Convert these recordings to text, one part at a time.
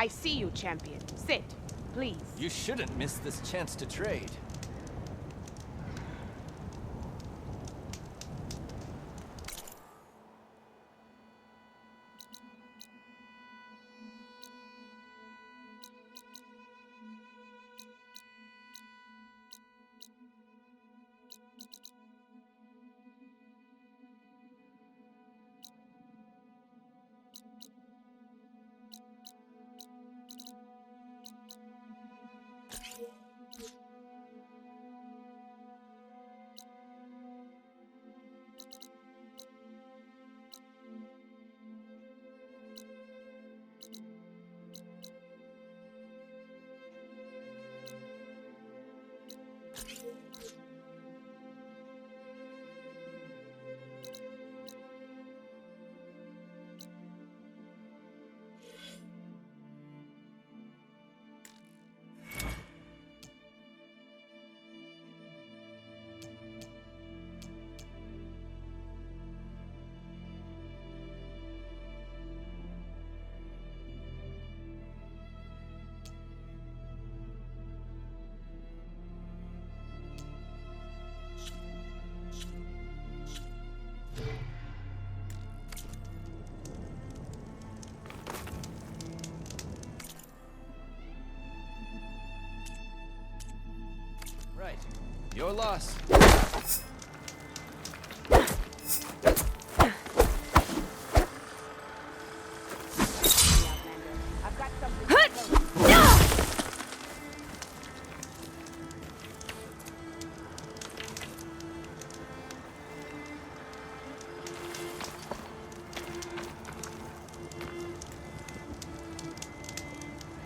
I see you, champion. Sit, please. You shouldn't miss this chance to trade. Right. Your loss. I've got something to tell you.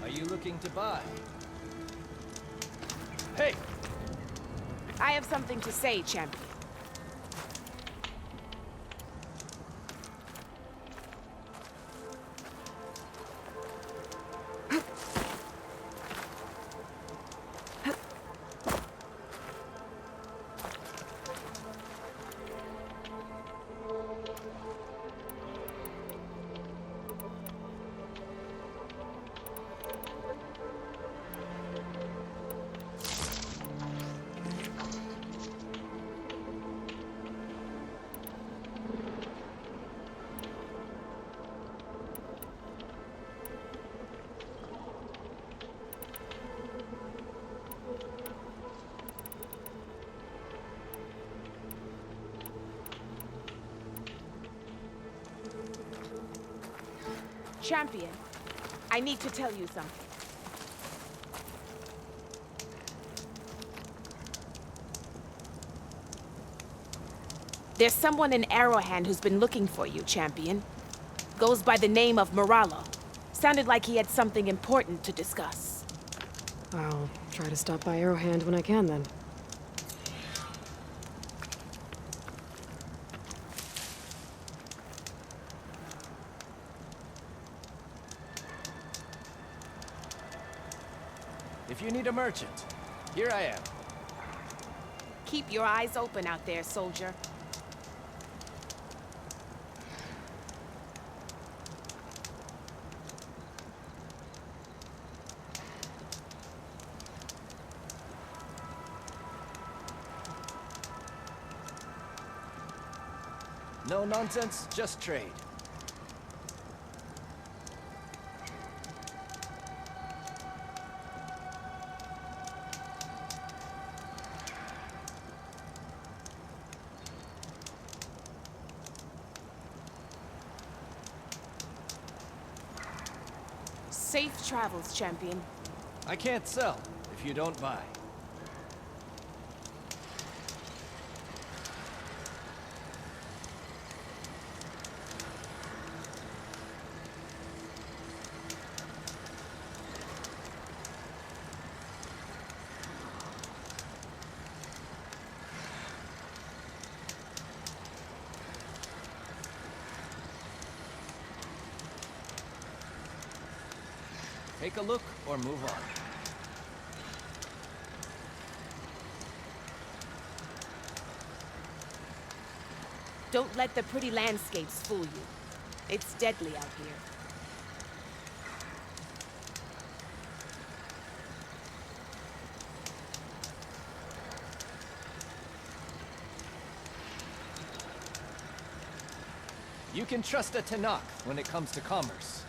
Are you looking to buy? Hey! I have something to say, champion. Champion, I need to tell you something. There's someone in Arrowhand who's been looking for you, champion. Goes by the name of Moralo. Sounded like he had something important to discuss. I'll try to stop by Arrowhand when I can, then. If you need a merchant, here I am. Keep your eyes open out there, soldier. No nonsense, just trade. Safe travels, champion. I can't sell if you don't buy. Take a look or move on. Don't let the pretty landscapes fool you. It's deadly out here. You can trust a Tenakth when it comes to commerce.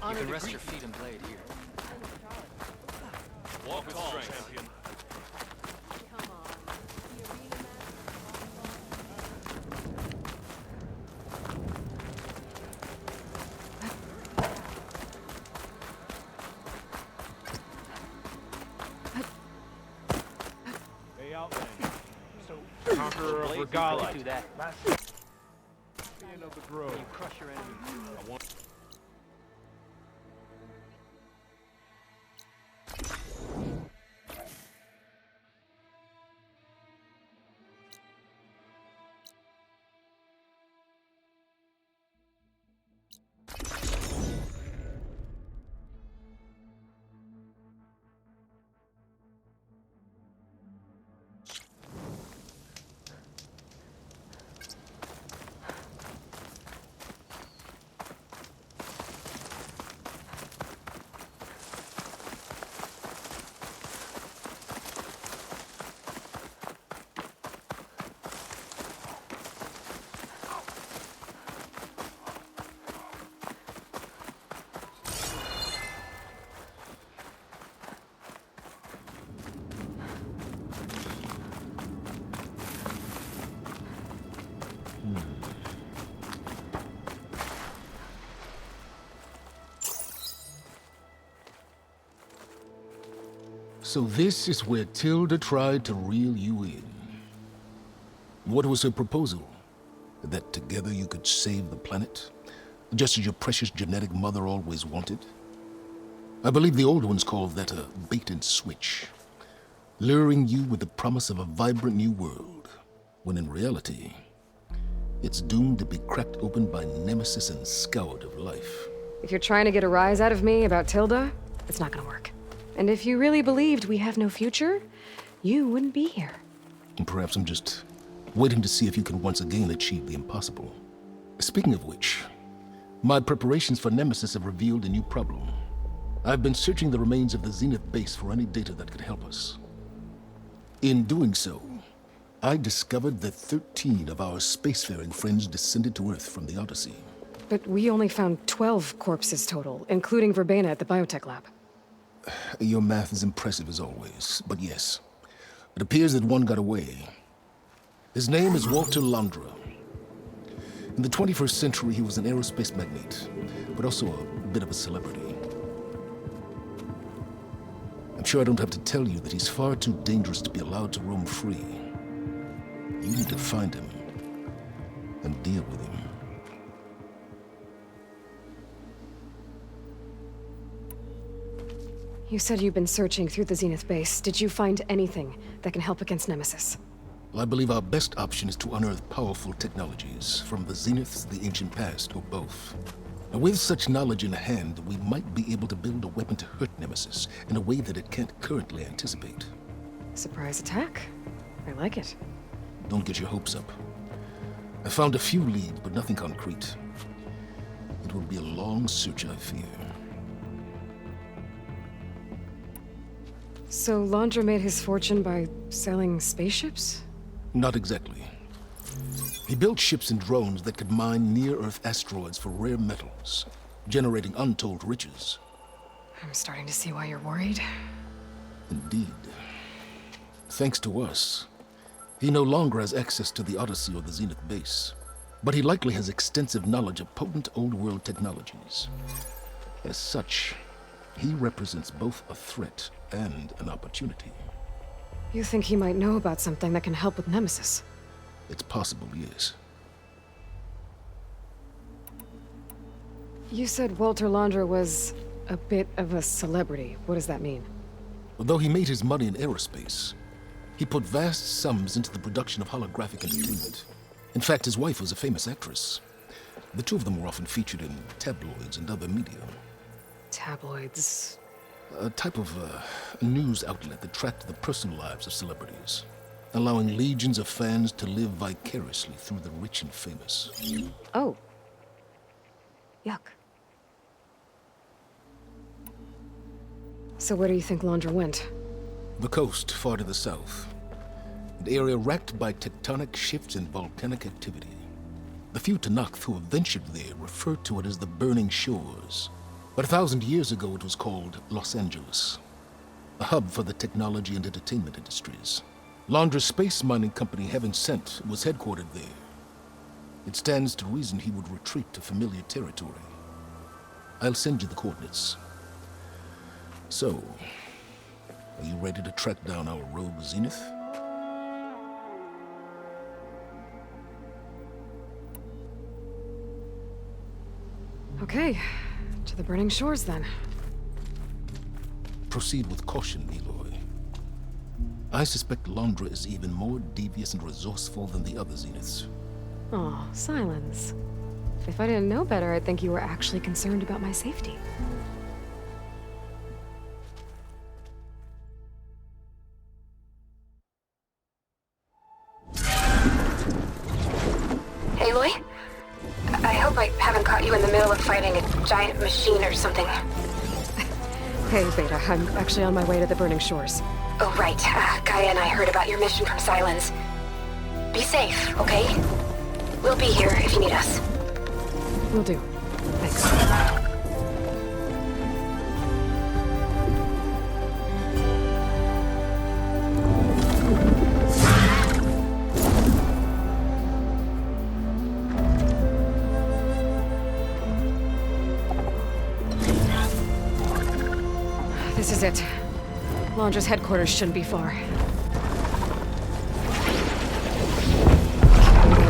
You can rest your feet and blade here. Walk with strength, champion. Hey, Outlander. So, Conqueror of Regala. Do that. Champion of the Grove. You crush your enemies. I want. So this is where Tilda tried to reel you in. What was her proposal? That together you could save the planet? Just as your precious genetic mother always wanted? I believe the old ones called that a bait and switch. Luring you with the promise of a vibrant new world, when in reality, it's doomed to be cracked open by Nemesis and scoured of life. If you're trying to get a rise out of me about Tilda, it's not gonna work. And if you really believed we have no future, you wouldn't be here. And perhaps I'm just waiting to see if you can once again achieve the impossible. Speaking of which, my preparations for Nemesis have revealed a new problem. I've been searching the remains of the Zenith base for any data that could help us. In doing so, I discovered that 13 of our spacefaring friends descended to Earth from the Odyssey. But we only found 12 corpses total, including Verbena at the biotech lab. Your math is impressive as always, but yes, it appears that one got away. His name is Walter Londra. In the 21st century, he was an aerospace magnate, but also a bit of a celebrity. I'm sure I don't have to tell you that he's far too dangerous to be allowed to roam free. You need to find him and deal with him. You said you've been searching through the Zenith base. Did you find anything that can help against Nemesis? Well, I believe our best option is to unearth powerful technologies from the Zeniths, the ancient past, or both. Now, with such knowledge in hand, we might be able to build a weapon to hurt Nemesis in a way that it can't currently anticipate. Surprise attack? I like it. Don't get your hopes up. I found a few leads, but nothing concrete. It will be a long search, I fear. So Londra made his fortune by selling spaceships? Not exactly. He built ships and drones that could mine near-Earth asteroids for rare metals, generating untold riches. I'm starting to see why you're worried. Indeed. Thanks to us, he no longer has access to the Odyssey or the Zenith base, but he likely has extensive knowledge of potent old-world technologies. As such, he represents both a threat and an opportunity. You think he might know about something that can help with Nemesis? It's possible, yes. You said Walter Londra was a bit of a celebrity. What does that mean? Although he made his money in aerospace, he put vast sums into the production of holographic entertainment. In fact, his wife was a famous actress. The two of them were often featured in tabloids and other media. Tabloids. A type of news outlet that tracked the personal lives of celebrities, allowing legions of fans to live vicariously through the rich and famous. Oh. Yuck. So where do you think Londra went? The coast, far to the south. An area racked by tectonic shifts and volcanic activity. The few Tenakth who have ventured there refer to it as the Burning Shores. But 1,000 years ago it was called Los Angeles, a hub for the technology and entertainment industries. Londra's space mining company, Heaven Sent, was headquartered there. It stands to reason he would retreat to familiar territory. I'll send you the coordinates. So, are you ready to track down our rogue Zenith? Okay, to the Burning Shores then. Proceed with caution, Aloy. I suspect Londra is even more devious and resourceful than the other Zeniths. Aw, Silence. If I didn't know better, I'd think you were actually concerned about my safety. Aloy? I hope I haven't caught you in the middle of fighting a giant machine or something. Hey, Beta, I'm actually on my way to the Burning Shores. Oh, right. Gaia and I heard about your mission from Silence. Be safe, okay? We'll be here if you need us. Will do. Thanks. This is it. Laundra's headquarters shouldn't be far.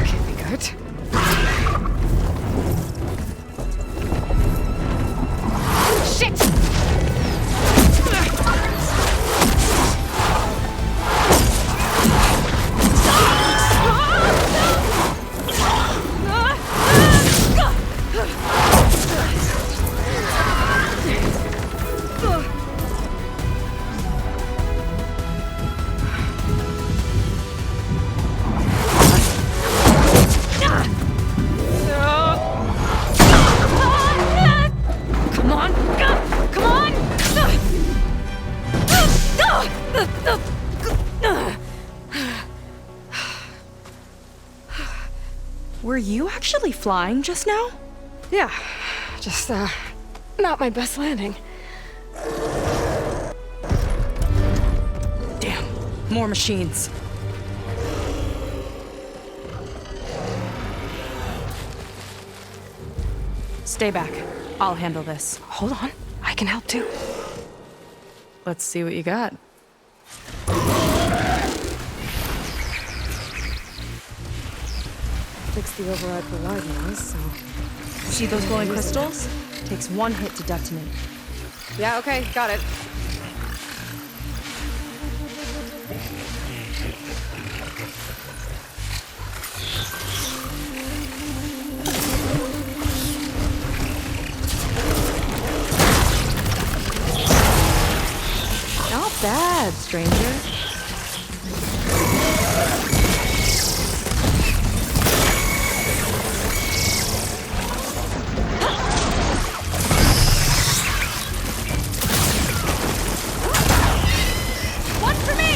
Okay, be good. Shit! Come on! Come on! Were you actually flying just now? Yeah, just, not my best landing. Damn, more machines. Stay back. I'll handle this. Hold on, I can help too. Let's see what you got. Fix the override for live noise, so... See those glowing crystals? Takes one hit to detonate. Yeah, okay, got it. Not bad, stranger. One for me!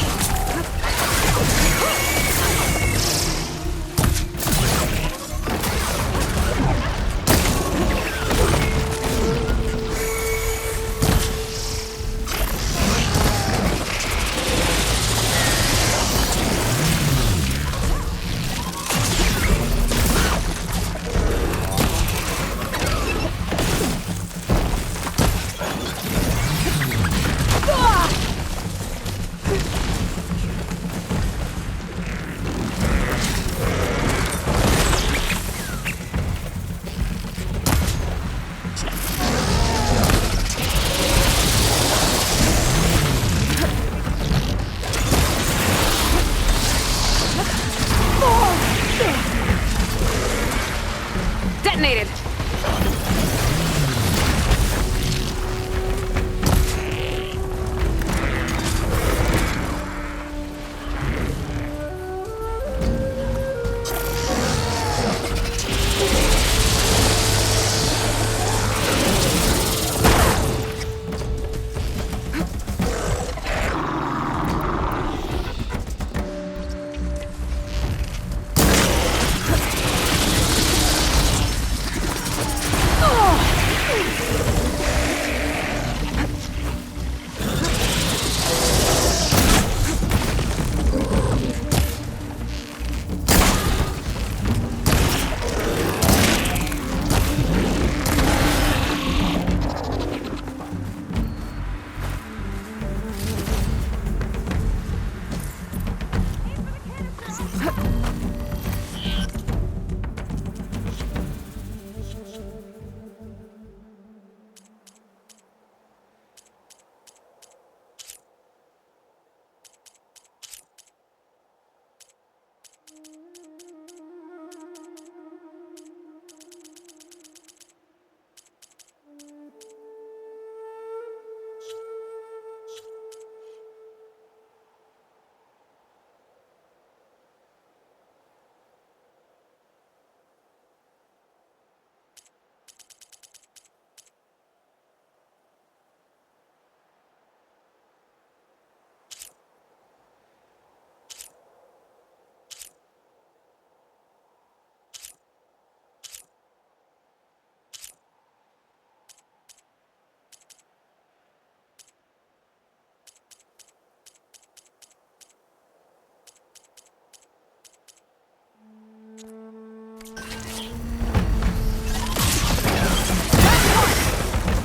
Detonated!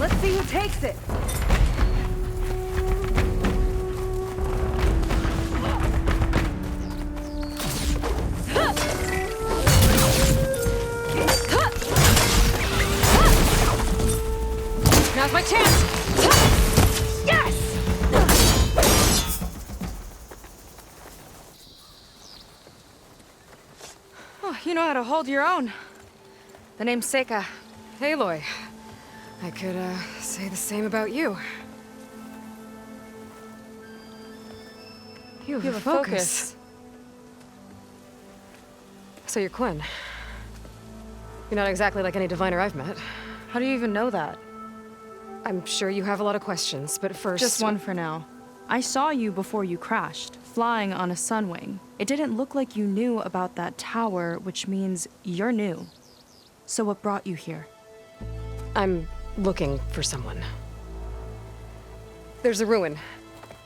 Let's see who takes it! You know how to hold your own. The name's Seika. Aloy. I could, say the same about you. You have a focus. So you're Quinn. You're not exactly like any diviner I've met. How do you even know that? I'm sure you have a lot of questions, but first... Just one for now. I saw you before you crashed, flying on a sunwing. It didn't look like you knew about that tower, which means you're new. So what brought you here? I'm looking for someone. There's a ruin.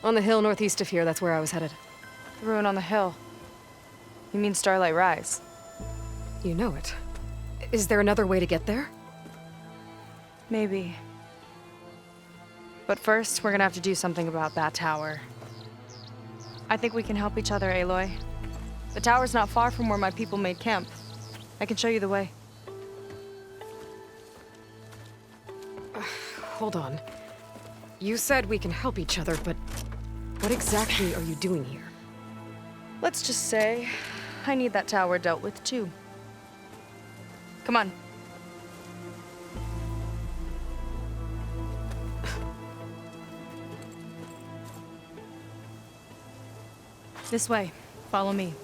On the hill northeast of here, that's where I was headed. The ruin on the hill. You mean Starlight Rise? You know it. Is there another way to get there? Maybe. But first, we're gonna have to do something about that tower. I think we can help each other, Aloy. The tower's not far from where my people made camp. I can show you the way. Hold on. You said we can help each other, but what exactly are you doing here? Let's just say, I need that tower dealt with too. Come on. This way. Follow me.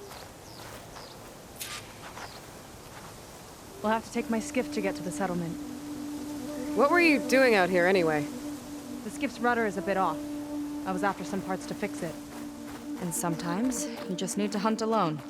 We'll have to take my skiff to get to the settlement. What were you doing out here anyway? The skiff's rudder is a bit off. I was after some parts to fix it. And sometimes, you just need to hunt alone.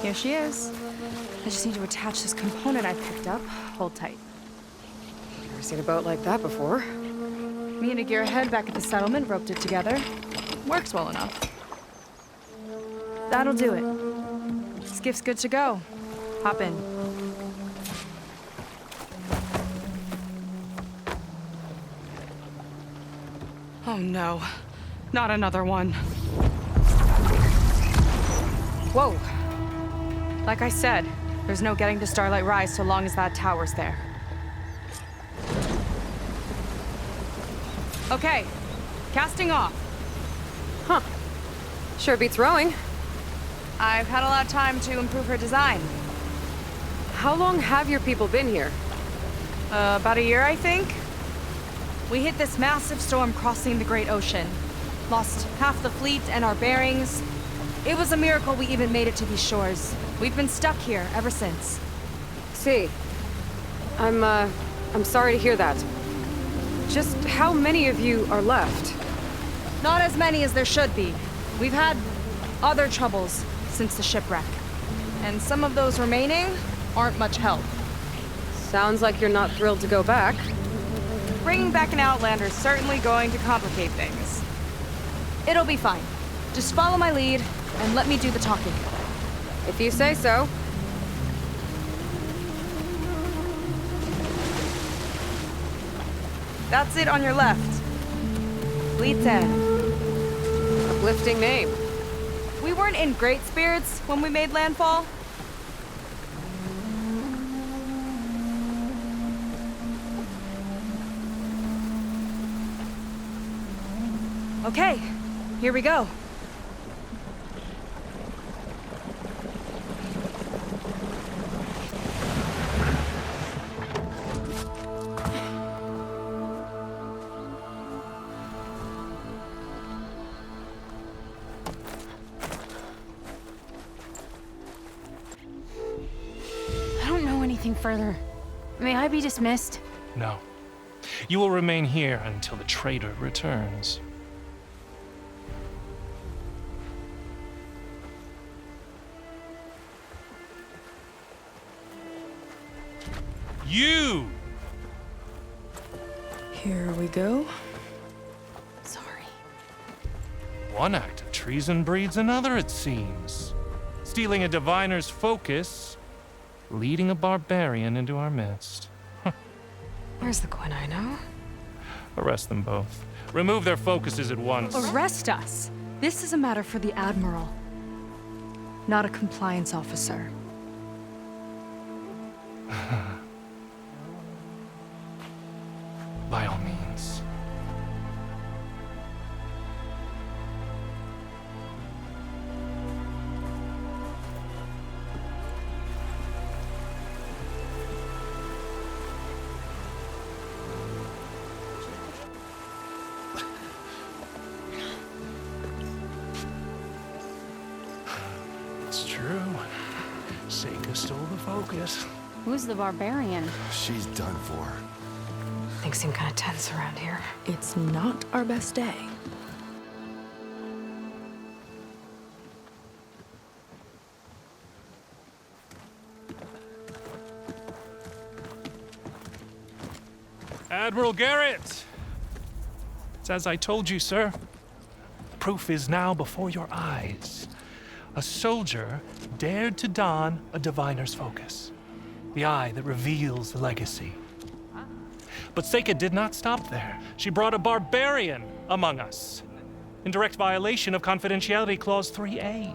Here she is. I just need to attach this component I picked up. Hold tight. Never seen a boat like that before. Me and a gearhead back at the settlement roped it together. Works well enough. That'll do it. Skiff's good to go. Hop in. Oh no. Not another one. Whoa. Like I said, there's no getting to Starlight Rise so long as that tower's there. Okay, casting off. Huh. Sure beats rowing. I've had a lot of time to improve her design. How long have your people been here? About a year, I think. We hit this massive storm crossing the Great Ocean. Lost half the fleet and our bearings. It was a miracle we even made it to these shores. We've been stuck here ever since. See. I'm sorry to hear that. Just how many of you are left? Not as many as there should be. We've had other troubles since the shipwreck. And some of those remaining aren't much help. Sounds like you're not thrilled to go back. Bringing back an Outlander is certainly going to complicate things. It'll be fine. Just follow my lead and let me do the talking. If you say so. That's it on your left. Fleet's End. Uplifting name. We weren't in great spirits when we made landfall. Okay, here we go. further. May I be dismissed? No. You will remain here until the traitor returns. You! Here we go. Sorry. One act of treason breeds another, it seems. Stealing a diviner's focus, leading a barbarian into our midst. Where's the Quinino? Arrest them both. Remove their focuses at once. Arrest us. This is a matter for the Admiral, not a compliance officer. By all means. It's true. Seika stole the focus. Who's the barbarian? She's done for. Things seem kind of tense around here. It's not our best day. Admiral Garrett! It's as I told you, sir. Proof is now before your eyes. A soldier dared to don a diviner's focus, the eye that reveals the legacy. But Seika did not stop there. She brought a barbarian among us, in direct violation of Confidentiality Clause 3A.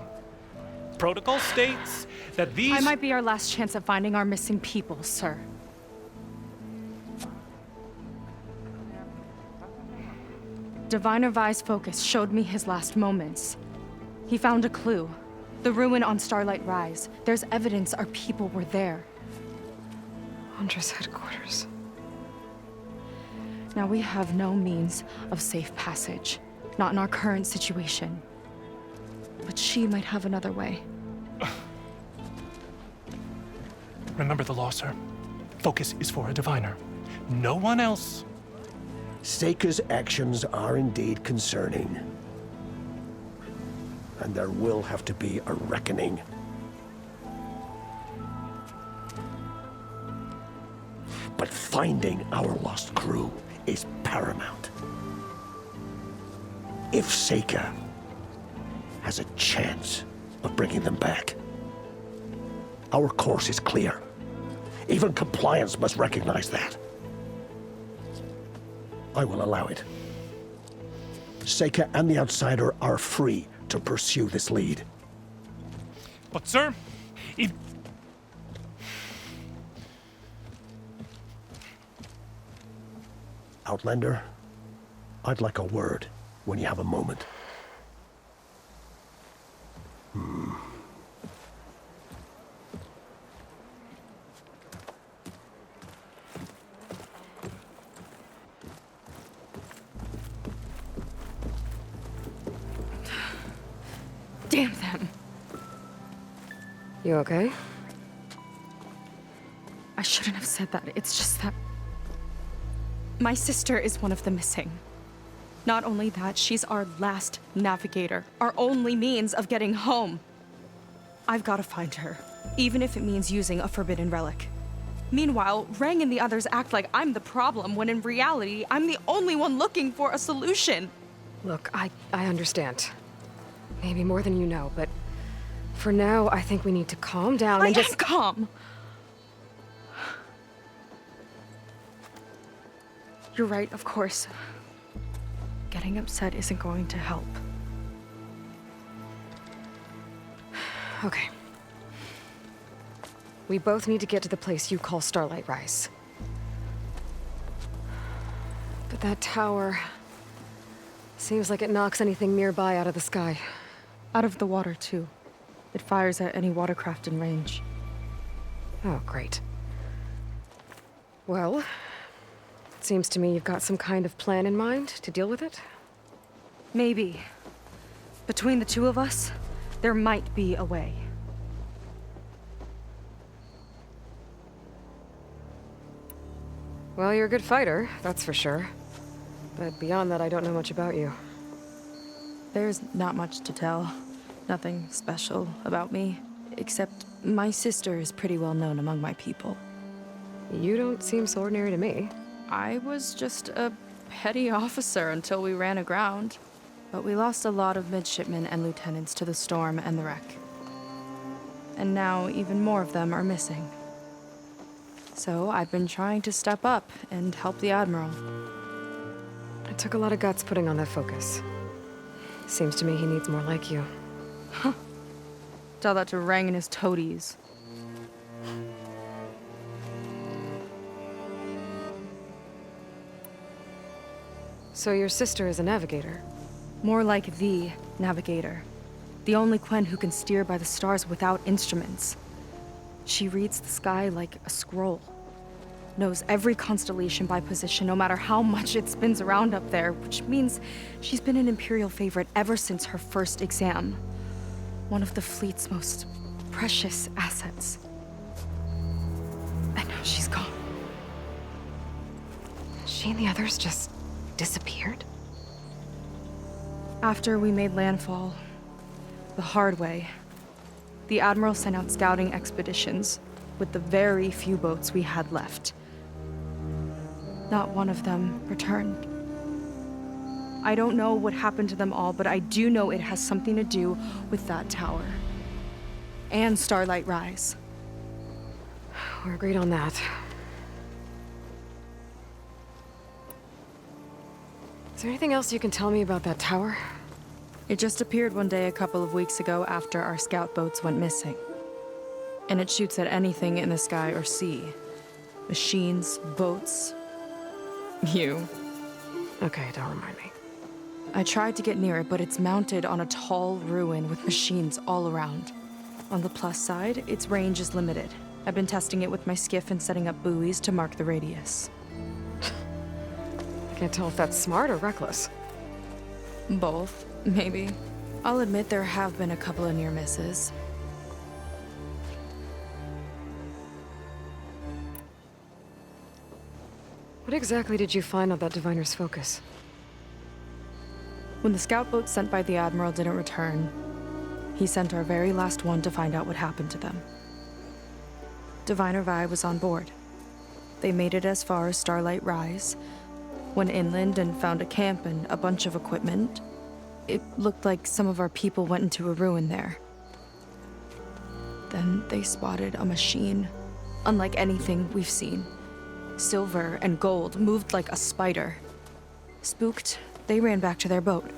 Protocol states that these— I might be our last chance at finding our missing people, sir. Diviner Vi's focus showed me his last moments. He found a clue. The ruin on Starlight Rise. There's evidence our people were there. Huntress headquarters. Now we have no means of safe passage. Not in our current situation. But she might have another way. Remember the law, sir. Focus is for a diviner. No one else. Seika's actions are indeed concerning. And there will have to be a reckoning. But finding our lost crew is paramount. If Seika has a chance of bringing them back, our course is clear. Even compliance must recognize that. I will allow it. Seika and the Outsider are free to pursue this lead. But, sir, if... Outlander, I'd like a word when you have a moment. Damn them. You okay? I shouldn't have said that. It's just that my sister is one of the missing. Not only that, she's our last navigator, our only means of getting home. I've got to find her, even if it means using a forbidden relic. Meanwhile, Rang and the others act like I'm the problem, when in reality, I'm the only one looking for a solution. Look, I understand. Maybe more than you know, but for now, I think we need to calm down and just— I am calm! You're right, of course. Getting upset isn't going to help. Okay. We both need to get to the place you call Starlight Rise. But that tower seems like it knocks anything nearby out of the sky. Out of the water, too. It fires at any watercraft in range. Oh, great. Well, it seems to me you've got some kind of plan in mind to deal with it. Maybe. Between the two of us, there might be a way. Well, you're a good fighter, that's for sure. But beyond that, I don't know much about you. There's not much to tell. Nothing special about me. Except my sister is pretty well known among my people. You don't seem so ordinary to me. I was just a petty officer until we ran aground. But we lost a lot of midshipmen and lieutenants to the storm and the wreck. And now even more of them are missing. So I've been trying to step up and help the Admiral. It took a lot of guts putting on that focus. Seems to me he needs more like you. Tell that to Rang and his toadies. So your sister is a navigator? More like the navigator. The only Quen who can steer by the stars without instruments. She reads the sky like a scroll. Knows every constellation by position, no matter how much it spins around up there, which means she's been an Imperial favorite ever since her first exam. One of the fleet's most precious assets. And now she's gone. She and the others just disappeared? After we made landfall, the hard way, the Admiral sent out scouting expeditions with the very few boats we had left. Not one of them returned. I don't know what happened to them all, but I do know it has something to do with that tower. And Starlight Rise. We're agreed on that. Is there anything else you can tell me about that tower? It just appeared one day a couple of weeks ago after our scout boats went missing. And it shoots at anything in the sky or sea. Machines, boats. You. Okay, don't remind me. I tried to get near it, but it's mounted on a tall ruin with machines all around. On the plus side, its range is limited. I've been testing it with my skiff and setting up buoys to mark the radius. I can't tell if that's smart or reckless. Both, maybe. I'll admit there have been a couple of near misses. What exactly did you find on that Diviner's focus? When the scout boat sent by the Admiral didn't return, he sent our very last one to find out what happened to them. Diviner Vi was on board. They made it as far as Starlight Rise, went inland and found a camp and a bunch of equipment. It looked like some of our people went into a ruin there. Then they spotted a machine, unlike anything we've seen. Silver and gold, moved like a spider. Spooked, they ran back to their boat.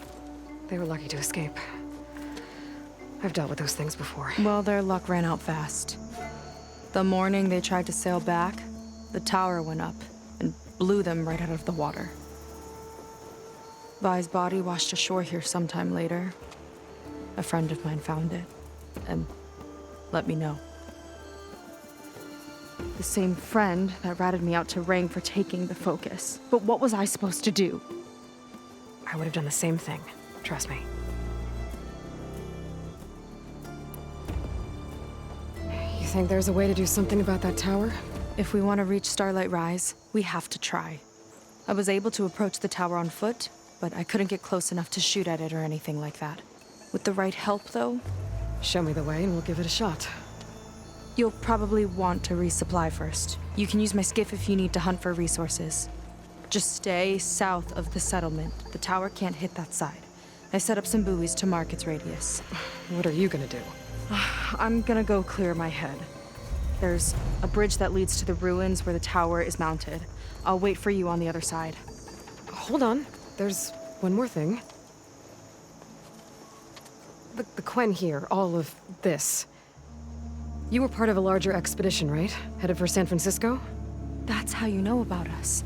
They were lucky to escape. I've dealt with those things before. Well, their luck ran out fast. The morning they tried to sail back, the tower went up and blew them right out of the water. Vi's body washed ashore here sometime later. A friend of mine found it and let me know. The same friend that ratted me out to Rang for taking the focus. But what was I supposed to do? I would have done the same thing. Trust me. You think there's a way to do something about that tower? If we want to reach Starlight Rise, we have to try. I was able to approach the tower on foot, but I couldn't get close enough to shoot at it or anything like that. With the right help, though... Show me the way and we'll give it a shot. You'll probably want to resupply first. You can use my skiff if you need to hunt for resources. Just stay south of the settlement. The tower can't hit that side. I set up some buoys to mark its radius. What are you gonna do? I'm gonna go clear my head. There's a bridge that leads to the ruins where the tower is mounted. I'll wait for you on the other side. Hold on. There's one more thing. The Quen here, all of this. You were part of a larger expedition, right? Headed for San Francisco? That's how you know about us.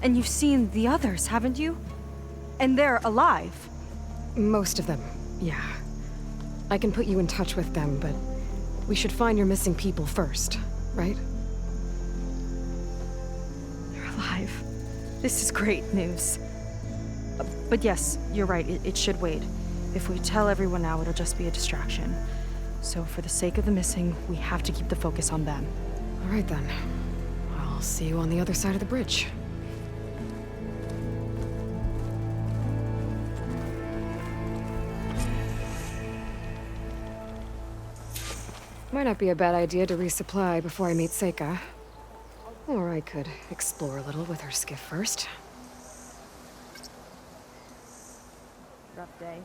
And you've seen the others, haven't you? And they're alive. Most of them, yeah. I can put you in touch with them, but we should find your missing people first, right? They're alive. This is great news. But yes, you're right, it should wait. If we tell everyone now, it'll just be a distraction. So for the sake of the missing, we have to keep the focus on them. All right then. I'll I'll see you on the other side of the bridge. Might not be a bad idea to resupply before I meet Seika. Or I could explore a little with her skiff first. Rough day.